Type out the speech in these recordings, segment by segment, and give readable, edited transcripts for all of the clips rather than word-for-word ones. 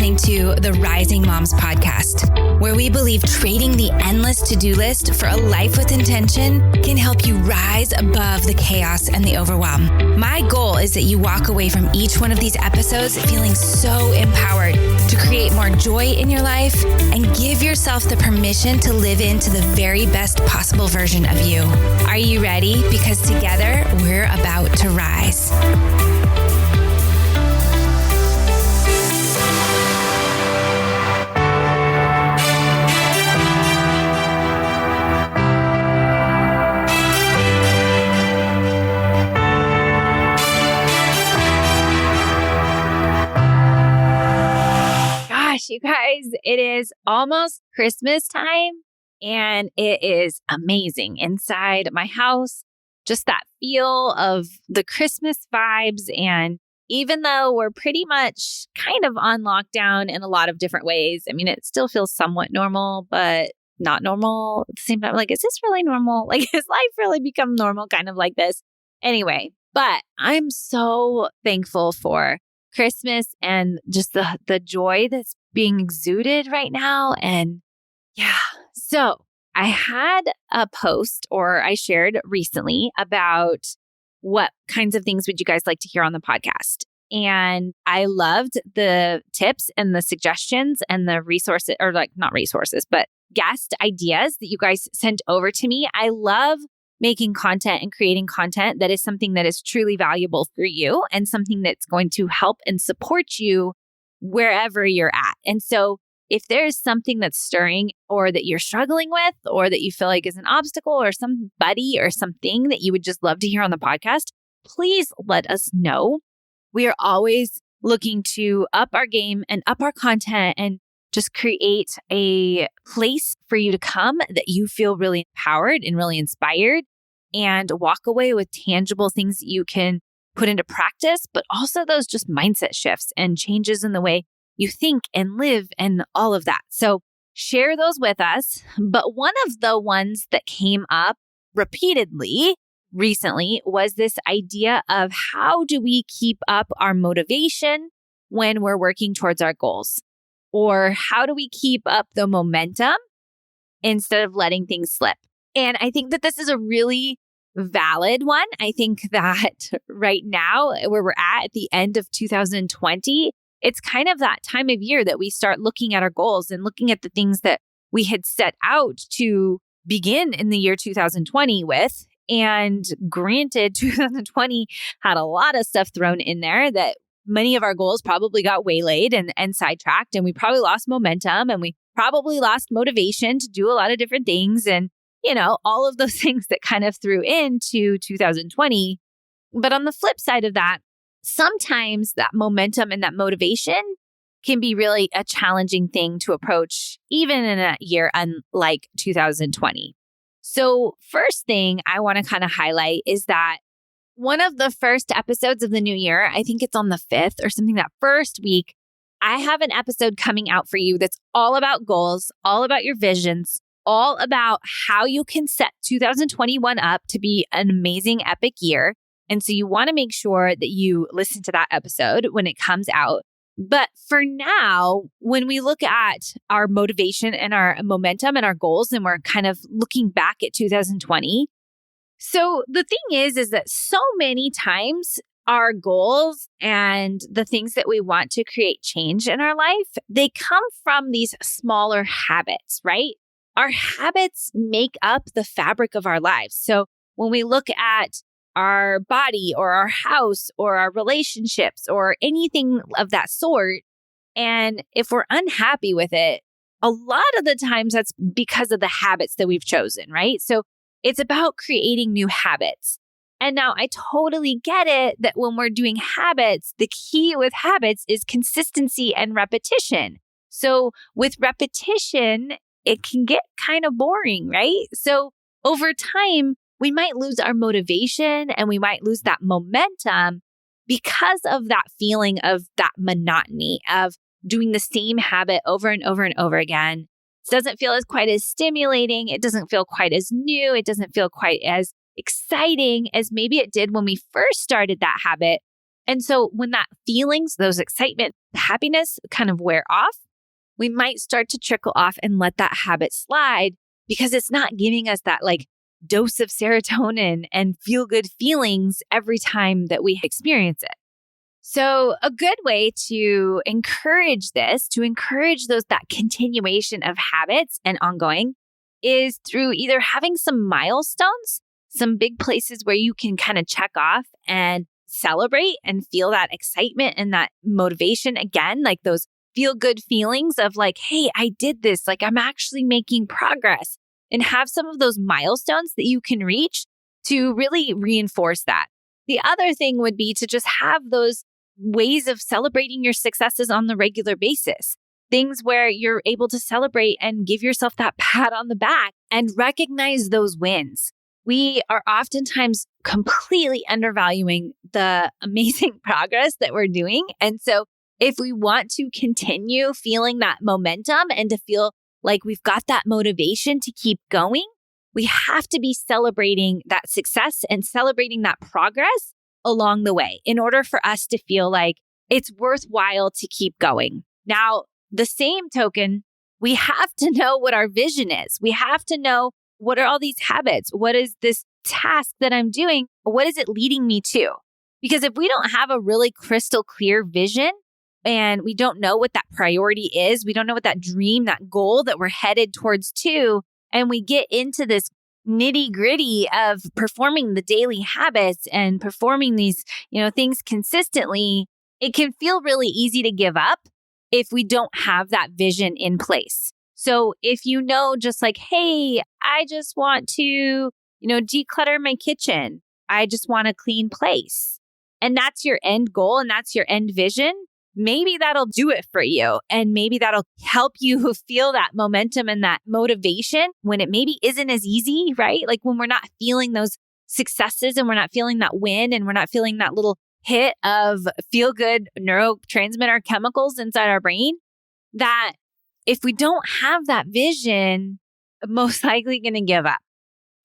listening to the Rising Moms podcast, where we believe trading the endless to-do list for a life with intention can help you rise above the chaos and the overwhelm. My goal is that you walk away from each one of these episodes feeling so empowered to create more joy in your life and give yourself the permission to live into the very best possible version of you. Are you ready? Because together we're about to rise. You guys, it is almost Christmas time and it is amazing inside my house. Just that feel of the Christmas vibes. And even though we're pretty much kind of on lockdown in a lot of different ways, I mean, it still feels somewhat normal, but not normal at the same time. Like, is this really normal? Like, has life really become normal kind of like this? Anyway, but I'm so thankful for Christmas and just the joy that's being exuded right now. And yeah, so I had a post or I shared recently about what kinds of things would you guys like to hear on the podcast. And I loved the tips and the suggestions and the resources, or like not resources, but guest ideas that you guys sent over to me. I love making content and creating content that is something that is truly valuable for you and something that's going to help and support you wherever you're at. And so if there's something that's stirring or that you're struggling with or that you feel like is an obstacle or somebody or something that you would just love to hear on the podcast, please let us know. We are always looking to up our game and up our content and just create a place for you to come that you feel really empowered and really inspired and walk away with tangible things that you can put into practice, but also those just mindset shifts and changes in the way you think and live and all of that. So share those with us. But one of the ones that came up repeatedly recently was this idea of how do we keep up our motivation when we're working towards our goals? Or how do we keep up the momentum instead of letting things slip? And I think that this is a really valid one. I think that right now, where we're at the end of 2020, it's kind of that time of year that we start looking at our goals and looking at the things that we had set out to begin in the year 2020 with. And granted, 2020 had a lot of stuff thrown in there that many of our goals probably got waylaid and sidetracked, and we probably lost momentum and we probably lost motivation to do a lot of different things. And you know, all of those things that kind of threw into 2020. But on the flip side of that, sometimes that momentum and that motivation can be really a challenging thing to approach, even in a year unlike 2020. So first thing I want to kind of highlight is that one of the first episodes of the new year, I think it's on the 5th or something, that first week, I have an episode coming out for you that's all about goals, all about your visions, all about how you can set 2021 up to be an amazing, epic year. And so you want to make sure that you listen to that episode when it comes out. But for now, when we look at our motivation and our momentum and our goals, and we're kind of looking back at 2020. So the thing is that so many times our goals and the things that we want to create change in our life, they come from these smaller habits, right? Our habits make up the fabric of our lives. So when we look at our body or our house or our relationships or anything of that sort, and if we're unhappy with it, a lot of the times that's because of the habits that we've chosen, right? So it's about creating new habits. And now I totally get it that when we're doing habits, the key with habits is consistency and repetition. So with repetition, it can get kind of boring, right? So over time, we might lose our motivation and we might lose that momentum because of that feeling of that monotony of doing the same habit over and over and over again. It doesn't feel as quite as stimulating. It doesn't feel quite as new. It doesn't feel quite as exciting as maybe it did when we first started that habit. And so when that feelings, those excitement, happiness kind of wear off, we might start to trickle off and let that habit slide because it's not giving us that like dose of serotonin and feel good feelings every time that we experience it. So a good way to encourage this, to encourage that continuation of habits and ongoing is through either having some milestones, some big places where you can kind of check off and celebrate and feel that excitement and that motivation again, like those feel good feelings of like, hey, I did this, like I'm actually making progress, and have some of those milestones that you can reach to really reinforce that. The other thing would be to just have those ways of celebrating your successes on the regular basis. Things where you're able to celebrate and give yourself that pat on the back and recognize those wins. We are oftentimes completely undervaluing the amazing progress that we're doing. And so if we want to continue feeling that momentum and to feel like we've got that motivation to keep going, we have to be celebrating that success and celebrating that progress along the way in order for us to feel like it's worthwhile to keep going. Now, the same token, we have to know what our vision is. We have to know what are all these habits? What is this task that I'm doing? What is it leading me to? Because if we don't have a really crystal clear vision and we don't know what that priority is, we don't know what that dream, that goal that we're headed towards to, and we get into this nitty gritty of performing the daily habits and performing these, things consistently, it can feel really easy to give up if we don't have that vision in place. So if you know, just like, hey, I just want to, declutter my kitchen. I just want a clean place. And that's your end goal and that's your end vision. Maybe that'll do it for you. And maybe that'll help you feel that momentum and that motivation when it maybe isn't as easy, right? Like when we're not feeling those successes and we're not feeling that win and we're not feeling that little hit of feel good neurotransmitter chemicals inside our brain, that if we don't have that vision, most likely going to give up.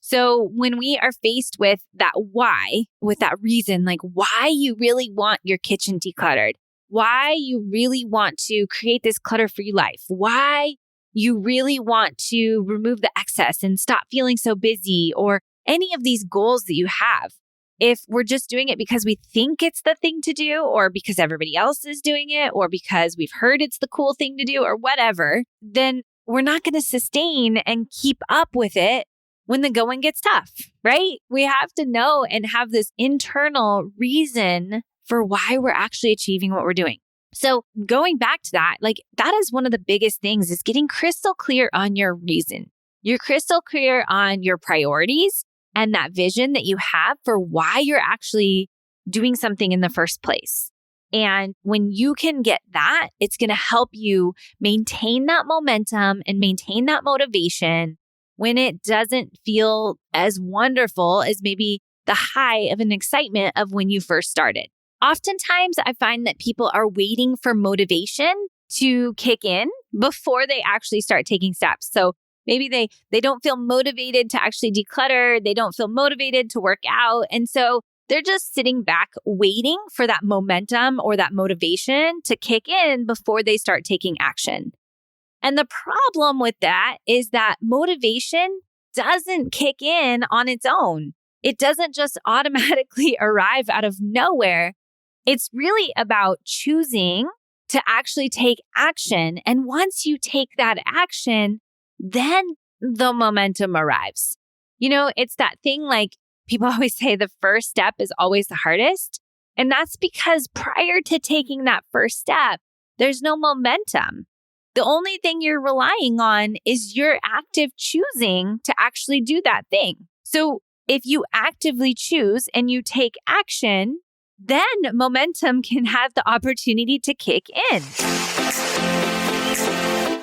So when we are faced with that why, with that reason, like why you really want your kitchen decluttered, why you really want to create this clutter-free life, why you really want to remove the excess and stop feeling so busy, or any of these goals that you have, if we're just doing it because we think it's the thing to do, or because everybody else is doing it, or because we've heard it's the cool thing to do, or whatever, then we're not going to sustain and keep up with it when the going gets tough, right? We have to know and have this internal reason for why we're actually achieving what we're doing. So going back to that, like that is one of the biggest things, is getting crystal clear on your reason. You're crystal clear on your priorities and that vision that you have for why you're actually doing something in the first place. And when you can get that, it's going to help you maintain that momentum and maintain that motivation when it doesn't feel as wonderful as maybe the high of an excitement of when you first started. Oftentimes, I find that people are waiting for motivation to kick in before they actually start taking steps. So maybe they don't feel motivated to actually declutter. They don't feel motivated to work out. And so they're just sitting back waiting for that momentum or that motivation to kick in before they start taking action. And the problem with that is that motivation doesn't kick in on its own. It doesn't just automatically arrive out of nowhere. It's really about choosing to actually take action. And once you take that action, then the momentum arrives. It's that thing like people always say the first step is always the hardest. And that's because prior to taking that first step, there's no momentum. The only thing you're relying on is your active choosing to actually do that thing. So if you actively choose and you take action, then momentum can have the opportunity to kick in.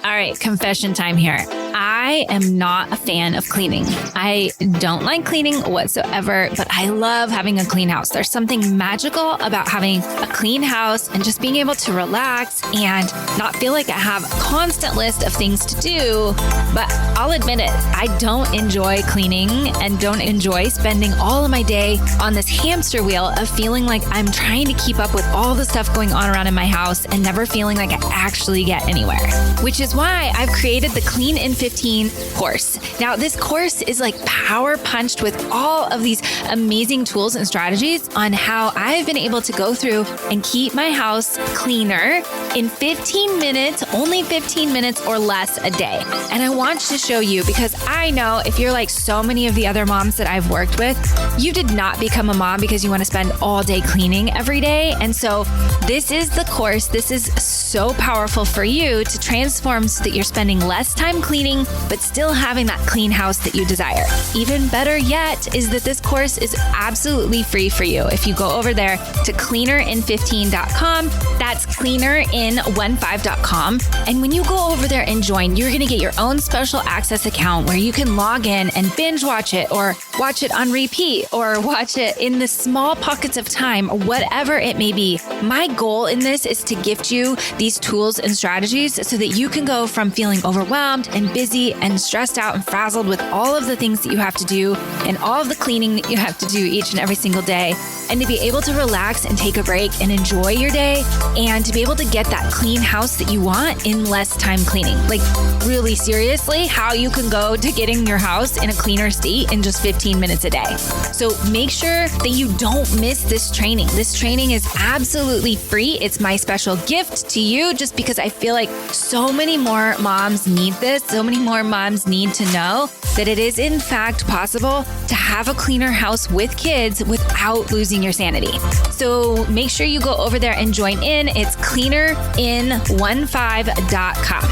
All right, confession time here. I I am not a fan of cleaning. I don't like cleaning whatsoever, but I love having a clean house. There's something magical about having a clean house and just being able to relax and not feel like I have a constant list of things to do. But I'll admit it, I don't enjoy cleaning and don't enjoy spending all of my day on this hamster wheel of feeling like I'm trying to keep up with all the stuff going on around in my house and never feeling like I actually get anywhere. Which is why I've created the Clean in 15 course. Now, this course is like power punched with all of these amazing tools and strategies on how I've been able to go through and keep my house cleaner in 15 minutes, only 15 minutes or less a day. And I want to show you because I know if you're like so many of the other moms that I've worked with, you did not become a mom because you want to spend all day cleaning every day. And so this is the course. This is so powerful for you to transform so that you're spending less time cleaning, but still having that clean house that you desire. Even better yet is that this course is absolutely free for you. If you go over there to cleanerin15.com, that's cleanerin15.com. And when you go over there and join, you're going to get your own special access account where you can log in and binge watch it or watch it on repeat or watch it in the small pockets of time, whatever it may be. My goal in this is to gift you these tools and strategies so that you can go from feeling overwhelmed and busy and stressed out and frazzled with all of the things that you have to do and all of the cleaning that you have to do each and every single day, and to be able to relax and take a break and enjoy your day and to be able to get that clean house that you want in less time cleaning. Like really seriously, how you can go to getting your house in a cleaner state in just 15 minutes a day. So make sure that you don't miss this training. This training is absolutely free. It's my special gift to you just because I feel like so many more moms need this. So many more moms need to know that it is in fact possible to have a cleaner house with kids without losing your sanity. So make sure you go over there and join in. It's cleanerin15.com.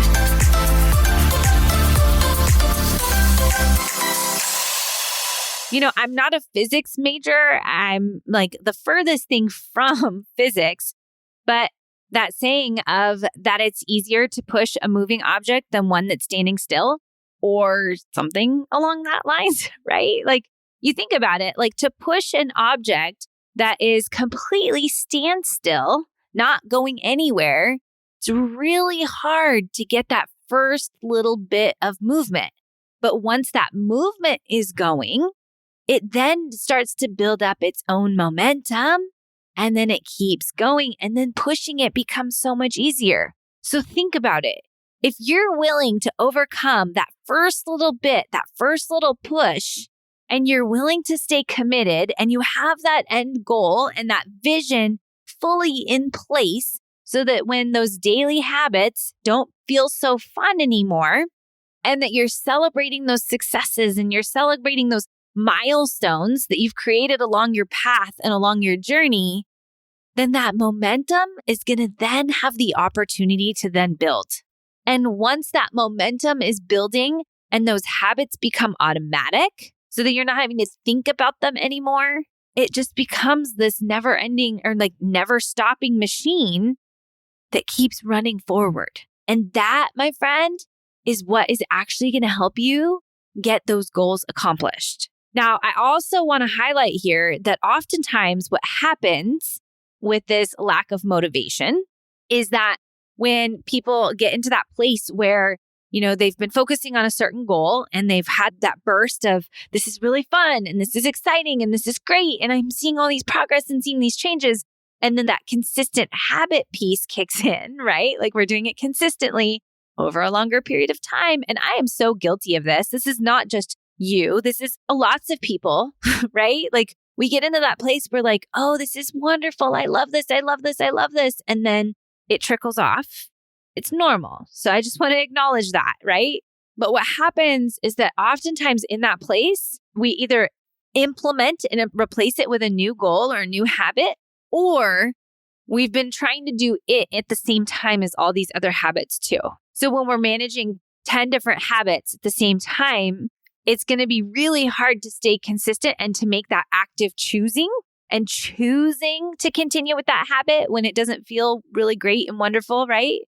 You know, I'm not a physics major. I'm like the furthest thing from physics, but that saying of that it's easier to push a moving object than one that's standing still or something along that lines, right? Like you think about it, like to push an object that is completely standstill, not going anywhere, it's really hard to get that first little bit of movement. But once that movement is going, it then starts to build up its own momentum, and then it keeps going, and then pushing it becomes so much easier. So think about it. If you're willing to overcome that first little bit, that first little push, and you're willing to stay committed, and you have that end goal and that vision fully in place so that when those daily habits don't feel so fun anymore, and that you're celebrating those successes and you're celebrating those milestones that you've created along your path and along your journey, then that momentum is going to then have the opportunity to then build. And once that momentum is building and those habits become automatic so that you're not having to think about them anymore, it just becomes this never ending or like never stopping machine that keeps running forward. And that, my friend, is what is actually going to help you get those goals accomplished. Now, I also want to highlight here that oftentimes what happens with this lack of motivation is that when people get into that place where, you know, they've been focusing on a certain goal and they've had that burst of this is really fun and this is exciting and this is great and I'm seeing all these progress and seeing these changes. And then that consistent habit piece kicks in, right? Like we're doing it consistently over a longer period of time. And I am so guilty of this. This is not just you. This is lots of people, right? Like we get into that place where like, oh, this is wonderful. I love this. I love this. I love this. And then it trickles off. It's normal. So I just want to acknowledge that, right? But what happens is that oftentimes in that place, we either implement and replace it with a new goal or a new habit, or we've been trying to do it at the same time as all these other habits too. So when we're managing 10 different habits at the same time, it's going to be really hard to stay consistent and to make that active choosing and choosing to continue with that habit when it doesn't feel really great and wonderful, right?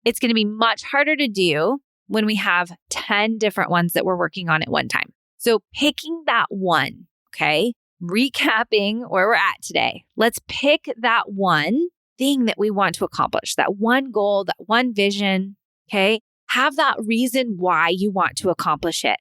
It's going to be much harder to do when we have 10 different ones that we're working on at one time. So picking that one, okay? Recapping where we're at today. Let's pick that one thing that we want to accomplish, that one goal, that one vision, okay? Have that reason why you want to accomplish it.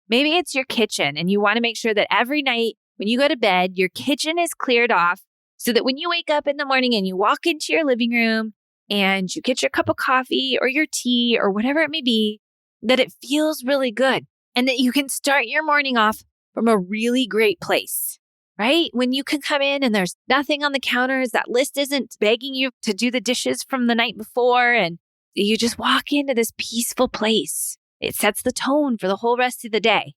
Maybe it's your kitchen and you want to make sure that every night when you go to bed, your kitchen is cleared off so that when you wake up in the morning and you walk into your living room and you get your cup of coffee or your tea or whatever it may be, that it feels really good and that you can start your morning off from a really great place, right? When you can come in and there's nothing on the counters, that list isn't begging you to do the dishes from the night before, and you just walk into this peaceful place. It sets the tone for the whole rest of the day.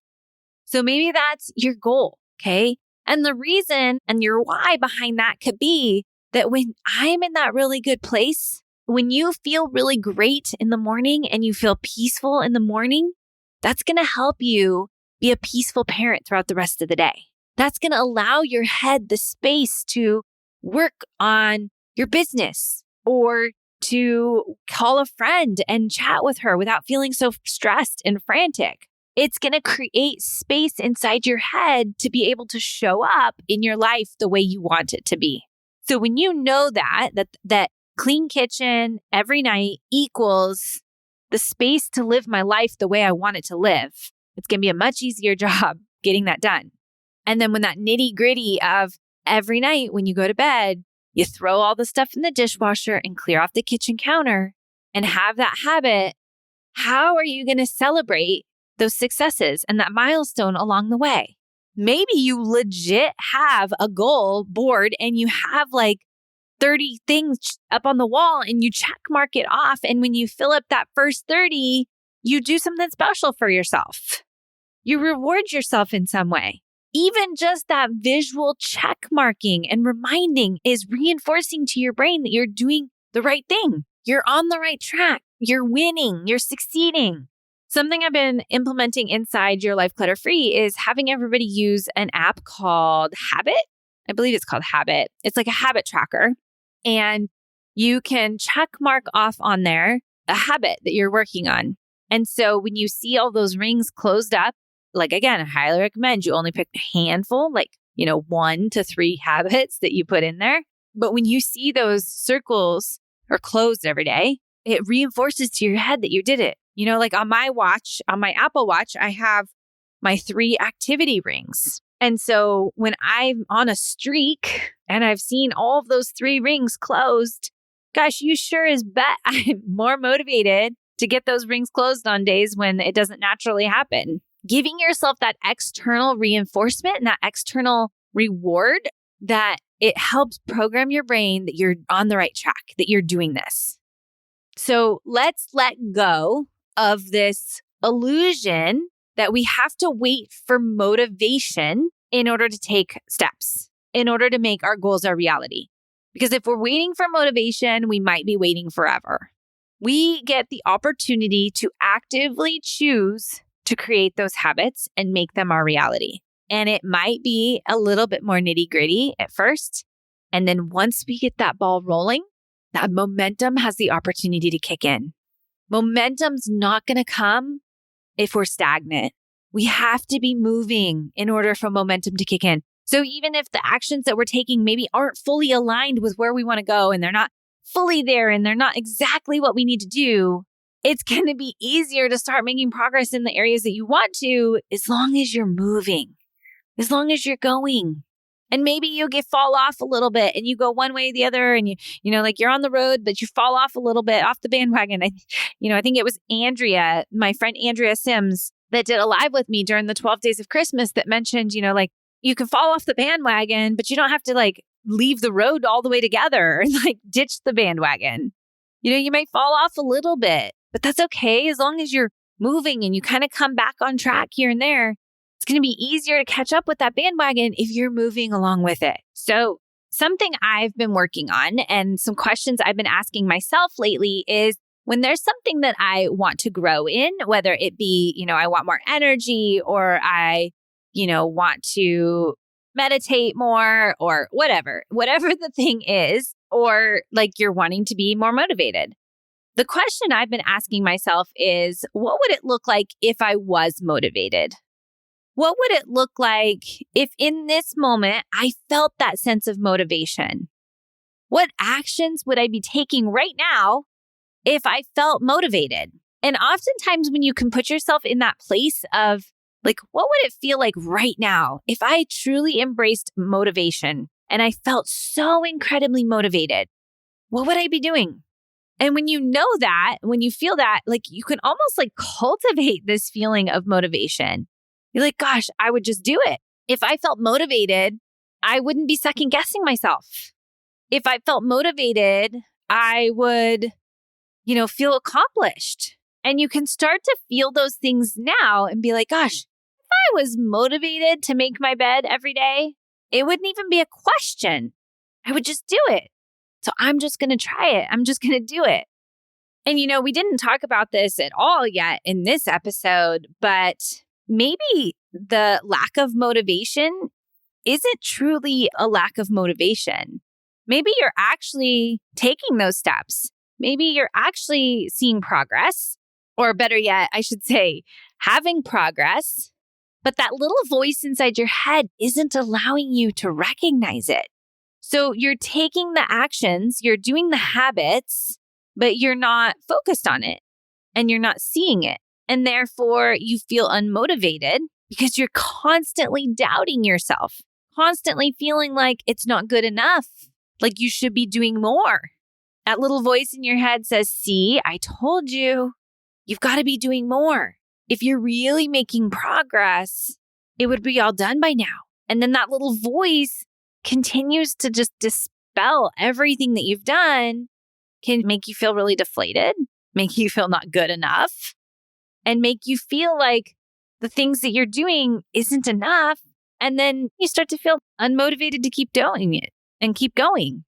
So maybe that's your goal, okay? And the reason and your why behind that could be that when I'm in that really good place, when you feel really great in the morning and you feel peaceful in the morning, that's going to help you be a peaceful parent throughout the rest of the day. That's going to allow your head the space to work on your business or to call a friend and chat with her without feeling so stressed and frantic. It's going to create space inside your head to be able to show up in your life the way you want it to be. So when you know that clean kitchen every night equals the space to live my life the way I want it to live, it's going to be a much easier job getting that done. And then when that nitty gritty of every night when you go to bed, you throw all the stuff in the dishwasher and clear off the kitchen counter and have that habit, how are you going to celebrate those successes and that milestone along the way? Maybe you legit have a goal board and you have like 30 things up on the wall and you check mark it off. And when you fill up that first 30, you do something special for yourself. You reward yourself in some way. Even just that visual check marking and reminding is reinforcing to your brain that you're doing the right thing. You're on the right track. You're winning. You're succeeding. Something I've been implementing inside Your Life Clutter Free is having everybody use an app called Habit. I believe it's called Habit. It's like a habit tracker. And you can check mark off on there a habit that you're working on. And so when you see all those rings closed up, like again, I highly recommend you only pick a handful, like, 1 to 3 habits that you put in there. But when you see those circles are closed every day, it reinforces to your head that you did it. Like on my watch, on my Apple Watch, I have my 3 activity rings. And so when I'm on a streak and I've seen all of those 3 rings closed, gosh, you sure as bet I'm more motivated to get those rings closed on days when it doesn't naturally happen. Giving yourself that external reinforcement and that external reward, that it helps program your brain that you're on the right track, that you're doing this. So let's let go of this illusion that we have to wait for motivation in order to take steps, in order to make our goals our reality. Because if we're waiting for motivation, we might be waiting forever. We get the opportunity to actively choose to create those habits and make them our reality. And it might be a little bit more nitty gritty at first. And then once we get that ball rolling, that momentum has the opportunity to kick in. Momentum's not going to come if we're stagnant. We have to be moving in order for momentum to kick in. So even if the actions that we're taking maybe aren't fully aligned with where we want to go and they're not fully there and they're not exactly what we need to do, it's going to be easier to start making progress in the areas that you want to, as long as you're moving, as long as you're going. And maybe you fall off a little bit and you go one way or the other and like you're on the road, but you fall off a little bit off the bandwagon. I think it was Andrea, my friend Andrea Sims, that did a live with me during the 12 days of Christmas that mentioned, like you can fall off the bandwagon, but you don't have to like leave the road all the way together and like ditch the bandwagon. You might fall off a little bit, but that's okay. As long as you're moving and you kind of come back on track here and there, it's going to be easier to catch up with that bandwagon if you're moving along with it. So something I've been working on and some questions I've been asking myself lately is when there's something that I want to grow in, whether it be, I want more energy or I, want to meditate more or whatever the thing is, or like you're wanting to be more motivated. The question I've been asking myself is, what would it look like if I was motivated? What would it look like if in this moment I felt that sense of motivation? What actions would I be taking right now if I felt motivated? And oftentimes when you can put yourself in that place of like, what would it feel like right now if I truly embraced motivation and I felt so incredibly motivated? What would I be doing? And when you know that, when you feel that, like you can almost like cultivate this feeling of motivation. You're like, gosh, I would just do it. If I felt motivated, I wouldn't be second guessing myself. If I felt motivated, I would, feel accomplished. And you can start to feel those things now and be like, gosh, if I was motivated to make my bed every day, it wouldn't even be a question. I would just do it. So I'm just going to try it. I'm just going to do it. And, we didn't talk about this at all yet in this episode, but maybe the lack of motivation isn't truly a lack of motivation. Maybe you're actually taking those steps. Maybe you're actually seeing progress, or better yet, I should say, having progress, but that little voice inside your head isn't allowing you to recognize it. So you're taking the actions, you're doing the habits, but you're not focused on it and you're not seeing it. And therefore you feel unmotivated because you're constantly doubting yourself, constantly feeling like it's not good enough, like you should be doing more. That little voice in your head says, see, I told you, you've got to be doing more. If you're really making progress, it would be all done by now. And then that little voice continues to just dispel everything that you've done, can make you feel really deflated, make you feel not good enough, and make you feel like the things that you're doing isn't enough. And then you start to feel unmotivated to keep doing it and keep going.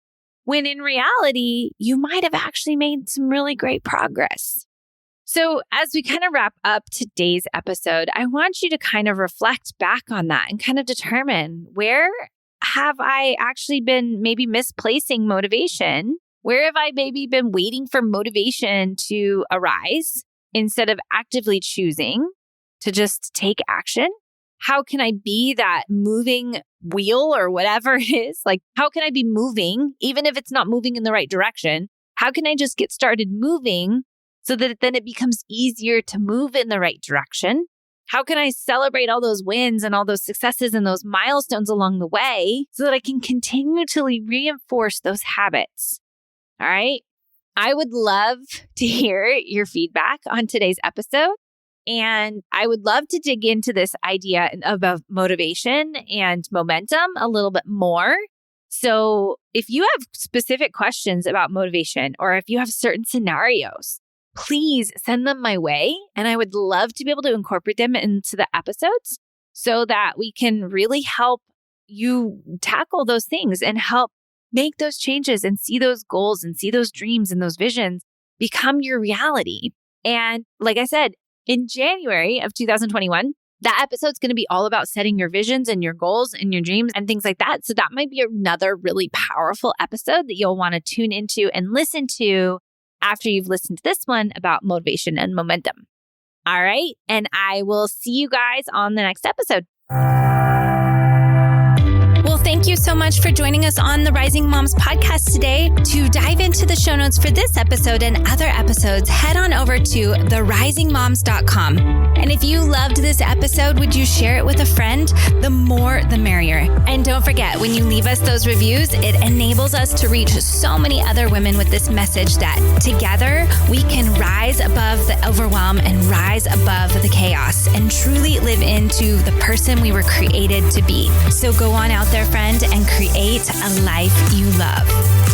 When in reality, you might have actually made some really great progress. So as we kind of wrap up today's episode, I want you to kind of reflect back on that and kind of determine, where have I actually been maybe misplacing motivation? Where have I maybe been waiting for motivation to arise instead of actively choosing to just take action? How can I be that moving wheel or whatever it is? Like, how can I be moving, even if it's not moving in the right direction? How can I just get started moving so that then it becomes easier to move in the right direction? How can I celebrate all those wins and all those successes and those milestones along the way so that I can continually reinforce those habits? All right. I would love to hear your feedback on today's episode. And I would love to dig into this idea of motivation and momentum a little bit more. So if you have specific questions about motivation, or if you have certain scenarios, please send them my way. And I would love to be able to incorporate them into the episodes so that we can really help you tackle those things and help make those changes and see those goals and see those dreams and those visions become your reality. And like I said, in January of 2021, that episode's going to be all about setting your visions and your goals and your dreams and things like that. So that might be another really powerful episode that you'll want to tune into and listen to after you've listened to this one about motivation and momentum. All right. And I will see you guys on the next episode. Well, thank you so much for joining us on the Rising Moms podcast today. To dive into the show notes for this episode and other episodes, head on over to therisingmoms.com. And if you loved this episode, would you share it with a friend? The more, the merrier. And don't forget, when you leave us those reviews, it enables us to reach so many other women with this message that together we can rise above the overwhelm and rise above the chaos and truly live into the person we were created to be. So go on out there, friend, and create a life you love.